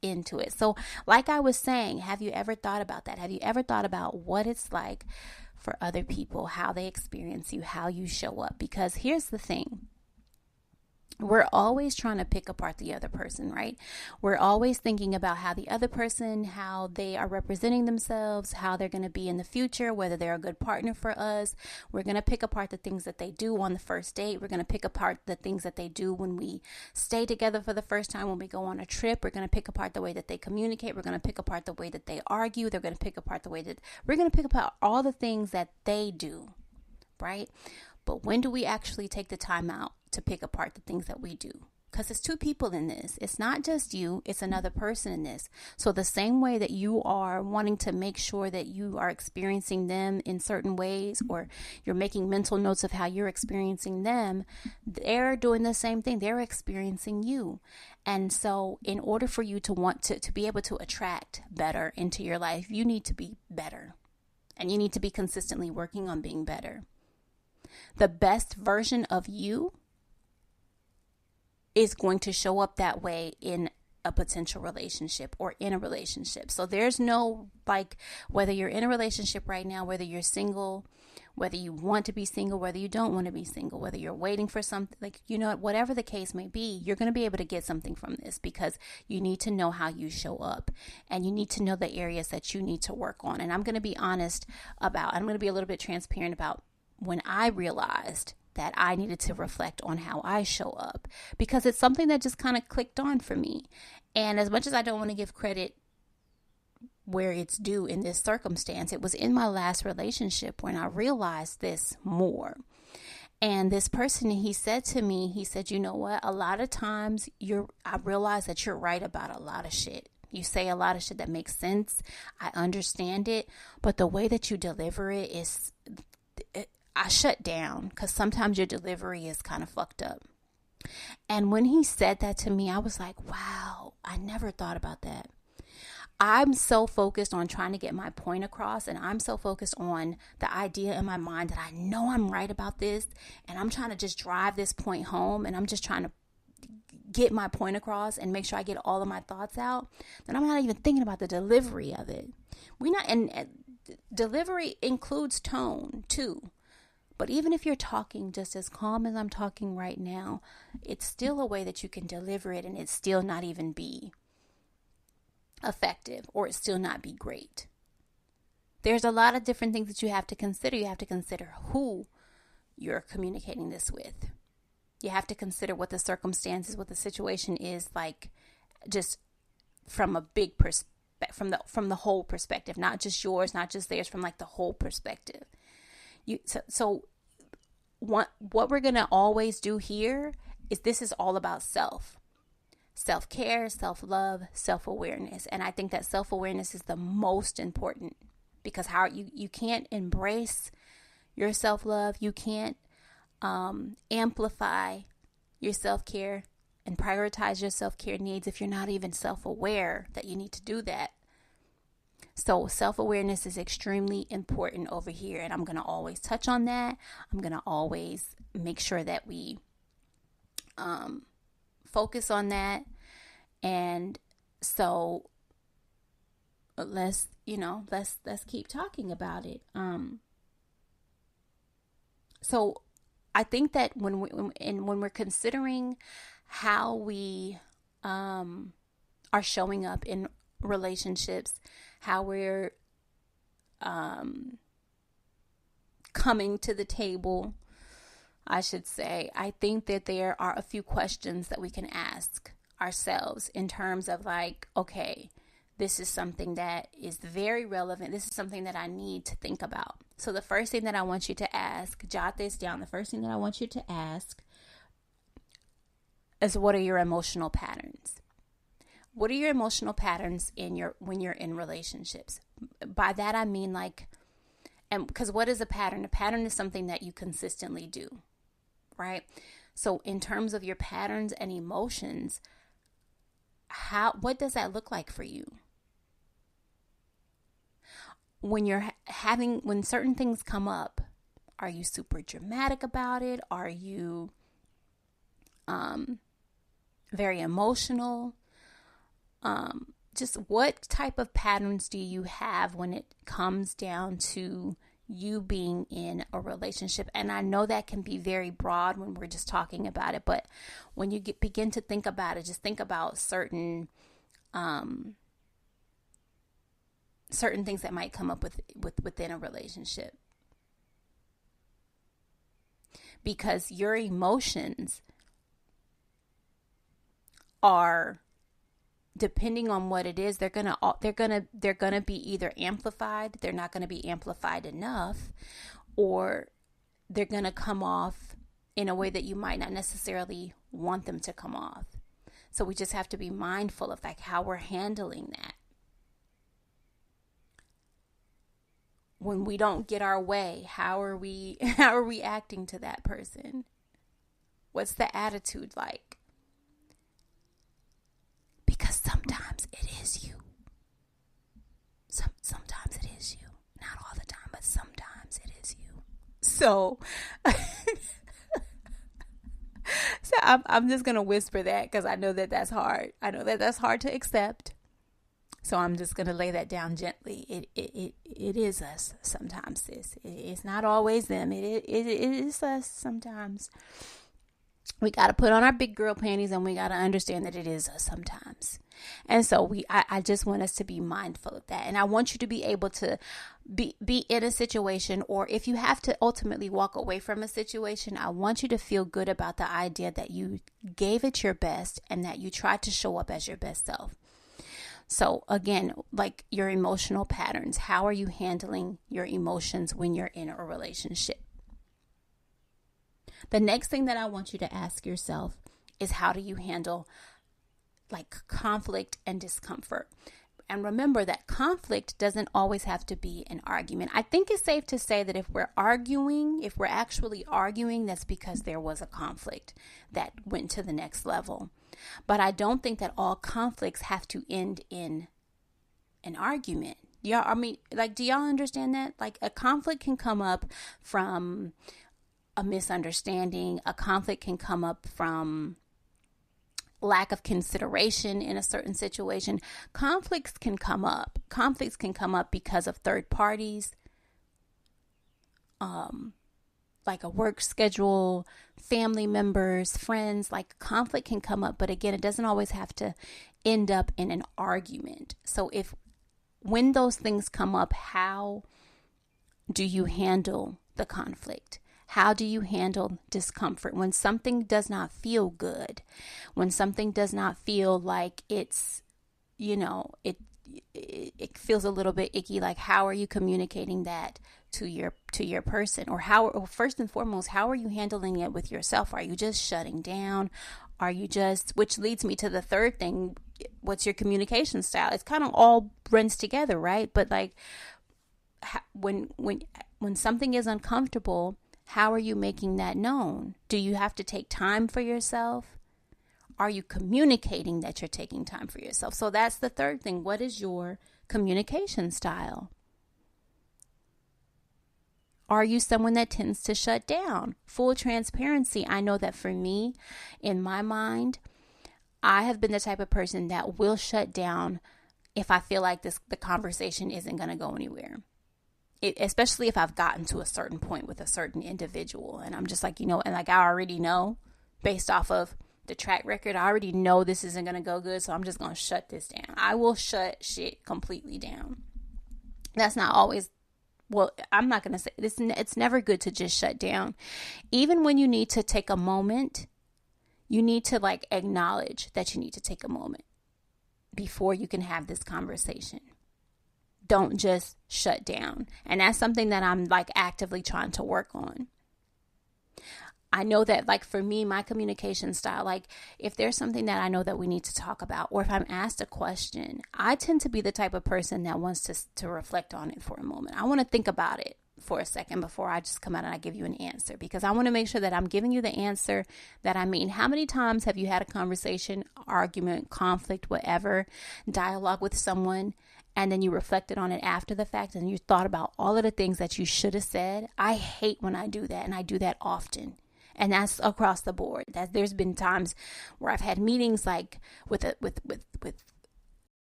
into it. So, like I was saying, have you ever thought about that? Have you ever thought about what it's like for other people, how they experience you, how you show up? Because here's the thing. We're always trying to pick apart the other person, right? We're always thinking about how the other person, how they are representing themselves, how they're going to be in the future, whether they're a good partner for us. We're going to pick apart the things that they do on the first date. We're going to pick apart the things that they do when we stay together for the first time, when we go on a trip. We're going to pick apart the way that they communicate. We're going to pick apart the way that they argue. They're going to pick apart the way that we're going to pick apart all the things that they do, right? But when do we actually take the time out to pick apart the things that we do? Because it's two people in this. It's not just you, it's another person in this. So the same way that you are wanting to make sure that you are experiencing them in certain ways, or you're making mental notes of how you're experiencing them, they're doing the same thing. They're experiencing you. And so in order for you to want to be able to attract better into your life, you need to be better. And you need to be consistently working on being better. The best version of you is going to show up that way in a potential relationship or in a relationship. So there's no, like, whether you're in a relationship right now, whether you're single, whether you want to be single, whether you don't want to be single, whether you're waiting for something, like, whatever the case may be, you're going to be able to get something from this, because you need to know how you show up, and you need to know the areas that you need to work on. And I'm going to be honest about, I'm going to be a little bit transparent about when I realized that I needed to reflect on how I show up, because it's something that just kind of clicked on for me. And as much as I don't want to give credit where it's due in this circumstance, it was in my last relationship when I realized this more. And this person, he said to me, he said, you know what? A lot of times I realize that you're right about a lot of shit. You say a lot of shit that makes sense. I understand it. But the way that you deliver it is, I shut down, because sometimes your delivery is kind of fucked up. And when he said that to me, I was like, wow, I never thought about that. I'm so focused on trying to get my point across, and I'm so focused on the idea in my mind that I know I'm right about this, and I'm trying to just drive this point home, and I'm just trying to get my point across and make sure I get all of my thoughts out, then I'm not even thinking about the delivery of it. And delivery includes tone too. But even if you're talking just as calm as I'm talking right now, it's still a way that you can deliver it, and it still not even be effective, or it still not be great. There's a lot of different things that you have to consider. You have to consider who you're communicating this with. You have to consider what the circumstances, what the situation is like, just from a big perspective, from the whole perspective, not just yours, not just theirs, from like the whole perspective. So what we're going to always do here is, this is all about self-care, self-love, self-awareness. And I think that self-awareness is the most important, because you can't embrace your self-love. You can't amplify your self-care and prioritize your self-care needs if you're not even self-aware that you need to do that. So self-awareness is extremely important over here, and I'm going to always touch on that. I'm going to always make sure that we focus on that. And so let's keep talking about it. So I think that when we're considering how we are showing up in relationships, how we're coming to the table, I should say, I think that there are a few questions that we can ask ourselves in terms of like, okay, this is something that is very relevant. This is something that I need to think about. So the first thing that I want you to ask, jot this down. The first thing that I want you to ask is, what are your emotional patterns? What are your emotional patterns when you're in relationships? By that I mean, like, and because what is a pattern? A pattern is something that you consistently do, right? So in terms of your patterns and emotions, what does that look like for you? When certain things come up, are you super dramatic about it? Are you very emotional? just what type of patterns do you have when it comes down to you being in a relationship? And I know that can be very broad when we're just talking about it, but when you begin to think about it, just think about certain things that might come up within a relationship, because your emotions are, depending on what it is, they're gonna be either amplified, they're not gonna be amplified enough, or they're gonna come off in a way that you might not necessarily want them to come off. So we just have to be mindful of like how we're handling that. When we don't get our way, how are we acting to that person? What's the attitude like? Because sometimes it is you. Sometimes it is you. Not all the time, but sometimes it is you. So, I'm just going to whisper that because I know that that's hard. I know that that's hard to accept. So I'm just going to lay that down gently. It is us sometimes, sis. It's not always them. It is us sometimes. We got to put on our big girl panties and we got to understand that it is us sometimes. And so I just want us to be mindful of that. And I want you to be able to be in a situation, or if you have to ultimately walk away from a situation, I want you to feel good about the idea that you gave it your best and that you tried to show up as your best self. So again, like your emotional patterns, how are you handling your emotions when you're in a relationship? The next thing that I want you to ask yourself is, how do you handle like conflict and discomfort? And remember that conflict doesn't always have to be an argument. I think it's safe to say that if we're actually arguing, that's because there was a conflict that went to the next level. But I don't think that all conflicts have to end in an argument. Do y'all understand that? Like a conflict can come up from a misunderstanding. A conflict can come up from lack of consideration in a certain situation. Conflicts can come up because of third parties, like a work schedule, family members, friends. Like conflict can come up, but again, it doesn't always have to end up in an argument. So when those things come up, how do you handle the conflict? How do you handle discomfort when something does not feel good? When something does not feel like it's, it feels a little bit icky. Like, how are you communicating that to your person? Or first and foremost, how are you handling it with yourself? Are you just shutting down? Which leads me to the third thing. What's your communication style? It's kind of all runs together, right? But like when something is uncomfortable, how are you making that known? Do you have to take time for yourself? Are you communicating that you're taking time for yourself? So that's the third thing. What is your communication style? Are you someone that tends to shut down? Full transparency. I know that for me, in my mind, I have been the type of person that will shut down if I feel like the conversation isn't going to go anywhere. Especially if I've gotten to a certain point with a certain individual and I'm just like, and like I already know based off of the track record, I already know this isn't going to go good. So I'm just going to shut this down. I will shut shit completely down. That's not always, I'm not going to say this. It's never good to just shut down. Even when you need to take a moment, you need to like acknowledge that you need to take a moment before you can have this conversation. Don't just shut down. And that's something that I'm like actively trying to work on. I know that like for me, my communication style, like if there's something that I know that we need to talk about, or if I'm asked a question, I tend to be the type of person that wants to reflect on it for a moment. I want to think about it for a second before I just come out and I give you an answer, because I want to make sure that I'm giving you the answer that I mean. How many times have you had a conversation, argument, conflict, whatever, dialogue with someone, and then you reflected on it after the fact and you thought about all of the things that you should have said? I hate when I do that, and I do that often. And that's across the board. There's been times where I've had meetings like with